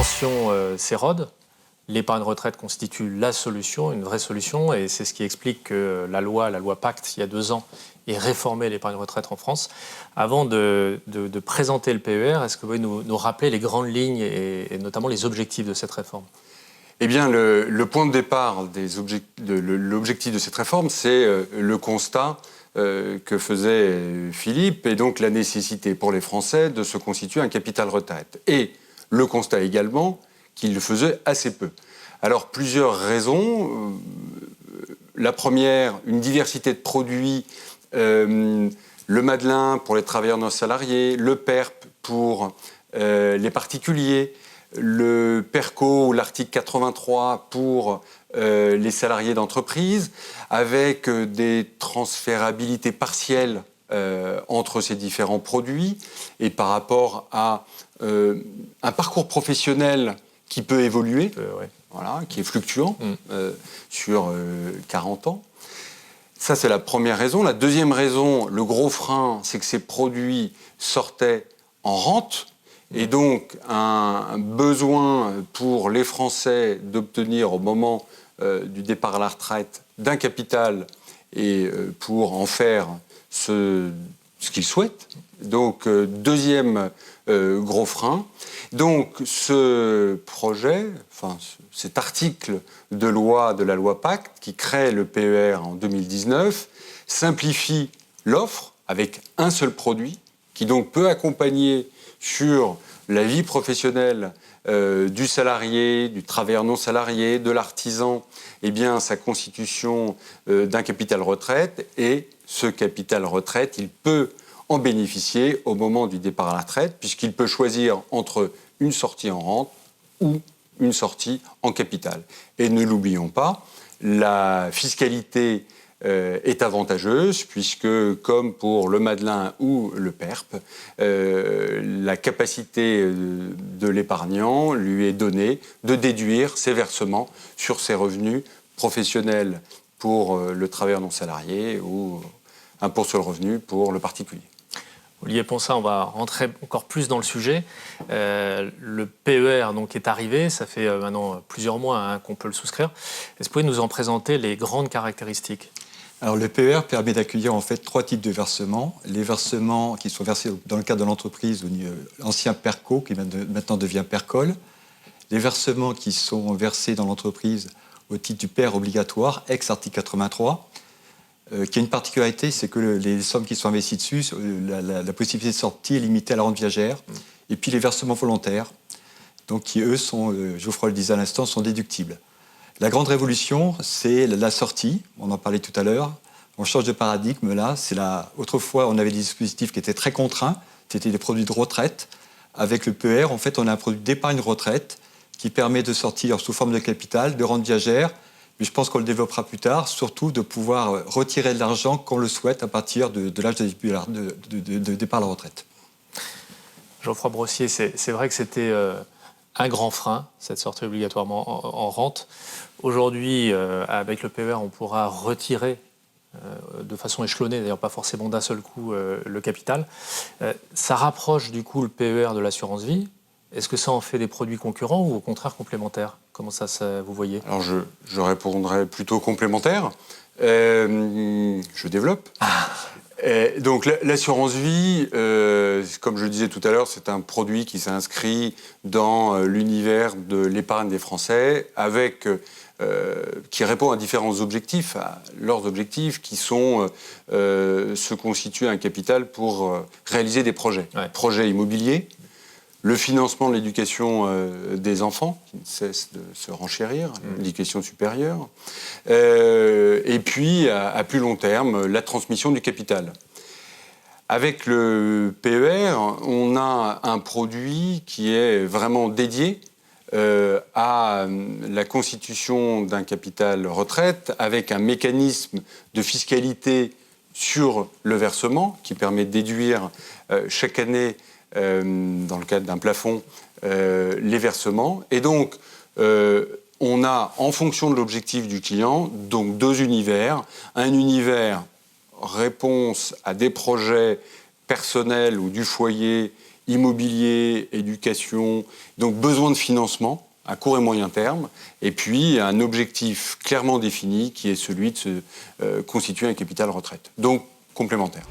tensions s'érodent. L'épargne retraite constitue la solution, une vraie solution, et c'est ce qui explique que la loi Pacte, il y a 2 ans, ait réformé l'épargne retraite en France. Avant de présenter le PER, est-ce que vous pouvez nous rappeler les grandes lignes et notamment les objectifs de cette réforme ? Eh bien, le point de départ l'objectif de cette réforme, c'est le constat que faisait Philippe, et donc la nécessité pour les Français de se constituer un capital retraite. Et le constat également qu'il le faisait assez peu. Alors, plusieurs raisons. La première, une diversité de produits. Le Madelin pour les travailleurs non salariés, le PERP pour les particuliers, le PERCO ou l'article 83 pour les salariés d'entreprise, avec des transférabilités partielles entre ces différents produits, et par rapport à un parcours professionnel qui peut évoluer, voilà, qui est fluctuant sur 40 ans. Ça, c'est la première raison. La deuxième raison, le gros frein, c'est que ces produits sortaient en rente, et donc un besoin pour les Français d'obtenir au moment du départ à la retraite d'un capital et pour en faire ce qu'ils souhaitent. Donc, deuxième gros frein. Donc, ce projet, cet article de loi de la loi Pacte qui crée le PER en 2019 simplifie l'offre avec un seul produit qui donc peut accompagner sur la vie professionnelle du salarié, du travailleur non salarié, de l'artisan, sa constitution d'un capital retraite. Et ce capital retraite, il peut en bénéficier au moment du départ à la retraite, puisqu'il peut choisir entre une sortie en rente ou une sortie en capital. Et ne l'oublions pas, la fiscalité est avantageuse, puisque, comme pour le Madelin ou le PERP, la capacité de l'épargnant lui est donnée de déduire ses versements sur ses revenus professionnels pour le travailleur non salarié ou impôt sur le revenu pour le particulier. Olivier Ponsat, on va rentrer encore plus dans le sujet. Le PER donc, est arrivé, ça fait maintenant plusieurs mois qu'on peut le souscrire. Est-ce que vous pouvez nous en présenter les grandes caractéristiques ? Alors, le PER permet d'accueillir en fait 3 types de versements. Les versements qui sont versés dans le cadre de l'entreprise, l'ancien PERCO, qui maintenant devient PERCOL. Les versements qui sont versés dans l'entreprise au titre du PER obligatoire, ex-article 83, qui a une particularité, c'est que les sommes qui sont investies dessus, la possibilité de sortie est limitée à la rente viagère. Et puis les versements volontaires, donc qui eux sont, Geoffroy le disait à l'instant, sont déductibles. La grande révolution, c'est la sortie, on en parlait tout à l'heure. On change de paradigme là. Autrefois, on avait des dispositifs qui étaient très contraints, c'était des produits de retraite. Avec le PER, en fait, on a un produit d'épargne retraite qui permet de sortir sous forme de capital, de rente viagère. Mais je pense qu'on le développera plus tard, surtout de pouvoir retirer de l'argent quand on le souhaite à partir de l'âge de départ à la retraite. Geoffroy Brossier, c'est vrai que c'était un grand frein, cette sortie obligatoirement en rente. Aujourd'hui, avec le PER, on pourra retirer de façon échelonnée, d'ailleurs pas forcément d'un seul coup, le capital. Ça rapproche du coup le PER de l'assurance vie. Est-ce que ça en fait des produits concurrents ou au contraire complémentaires ? Comment ça vous voyez ? Alors je répondrai plutôt complémentaire. Je développe. Donc l'assurance vie, comme je le disais tout à l'heure, c'est un produit qui s'inscrit dans l'univers de l'épargne des Français, qui répond à différents objectifs, à leurs objectifs qui sont se constituer un capital pour réaliser des projets. Projets immobiliers, le financement de l'éducation des enfants, qui ne cesse de se renchérir, l'éducation supérieure, et puis, à plus long terme, la transmission du capital. Avec le PER, on a un produit qui est vraiment dédié à la constitution d'un capital retraite, avec un mécanisme de fiscalité sur le versement, qui permet de déduire chaque année dans le cadre d'un plafond, les versements. Et donc, on a, en fonction de l'objectif du client, donc 2 univers. Un univers réponse à des projets personnels ou du foyer immobilier, éducation, donc besoin de financement à court et moyen terme, et puis un objectif clairement défini qui est celui de se constituer un capital retraite. Donc complémentaire.